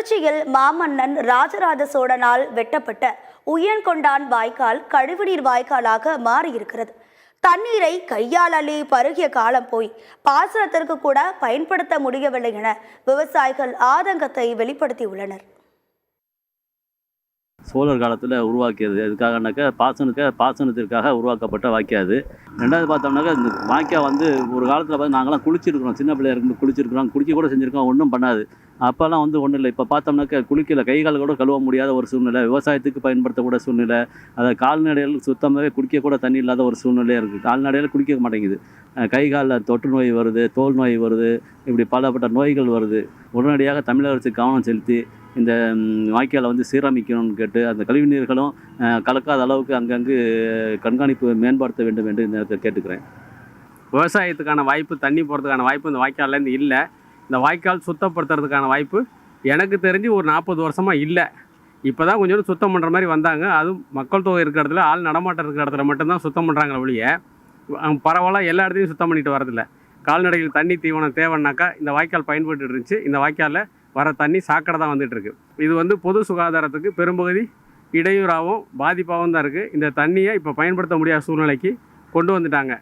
திருச்சியில் மாமன்னன் ராஜராஜ சோழனால் வெட்டப்பட்ட உய்யன்கொண்டான் வாய்க்கால் கழிவுநீர் வாய்க்காலாக மாறியிருக்கிறது. தண்ணீரை கையால் அள்ளி பருகிய காலம் போய் பாசனத்திற்கு கூட பயன்படுத்த முடியவில்லை என விவசாயிகள் ஆதங்கத்தை வெளிப்படுத்தியுள்ளனர். சோழர் காலத்தில் உருவாக்கியது எதுக்காகனாக்கா பாசனத்திற்காக உருவாக்கப்பட்ட வாய்க்காது. ரெண்டாவது பார்த்தோம்னாக்கா இந்த வாய்க்கால் ஒரு காலத்தில் பார்த்து நாங்களாம் குளிச்சிருக்கிறோம், சின்ன பிள்ளையா இருக்கும்போது குளிச்சிருக்கிறோம், குடிக்க கூட செஞ்சுருக்கோம், ஒன்றும் பண்ணாது. அப்போல்லாம் ஒன்றும் இல்லை. இப்போ பார்த்தோம்னாக்கா குளிக்கல, கை கால் கூட கழுவ முடியாத ஒரு சூழ்நிலை, விவசாயத்துக்கு பயன்படுத்தக்கூட சூழ்நிலை, அதை கால்நடைகள் சுத்தமாகவே குடிக்க கூட தண்ணி இல்லாத ஒரு சூழ்நிலையாக இருக்குது. கால்நடைகள் குடிக்க மாட்டேங்குது, கை காலில் தொற்று நோய் வருது, தோல் நோய் வருது, இப்படி பலப்பட்ட நோய்கள் வருது. உடனடியாக தமிழக அரசு கவனம் செலுத்தி இந்த வாய்க்காலை சீரமைக்கணும்னு கேட்டு அந்த கழிவு நீர்களும் கலக்காத அளவுக்கு அங்கங்கு கண்காணிப்பு மேம்படுத்த வேண்டும் என்று இந்த நேரத்தில் கேட்டுக்கிறேன். விவசாயத்துக்கான வாய்ப்பு, தண்ணி போகிறதுக்கான வாய்ப்பு இந்த வாய்க்கால்லேருந்து இல்லை. இந்த வாய்க்கால் சுத்தப்படுத்துறதுக்கான வாய்ப்பு எனக்கு தெரிஞ்சு ஒரு 40 வருஷமாக இல்லை. இப்போ தான் கொஞ்சம் சுத்தம் பண்ணுற மாதிரி வந்தாங்க. அதுவும் மக்கள் தொகை இருக்கிற இடத்துல, ஆள் நடமாட்டம் இருக்கிற இடத்துல மட்டும்தான் சுத்தம் பண்ணுறாங்க ஒழிய பரவாயில்ல எல்லா இடத்தையும் சுத்தம் பண்ணிட்டு வரதில்லை. கால்நடைகள் தண்ணி தீவனம் தேவைன்னாக்கா இந்த வாய்க்கால் பயன்பட்டு இருந்துச்சு. இந்த வாய்க்காலில் வர தண்ணி சாக்கடை தான் வந்துட்டுருக்கு. இது பொது சுகாதாரத்துக்கு பெரும்பகுதி இடையூறாகவும் பாதிப்பாகவும் தான் இருக்குது. இந்த தண்ணியை இப்போ பயன்படுத்த முடியாத சூழ்நிலைக்கு கொண்டு வந்துட்டாங்க.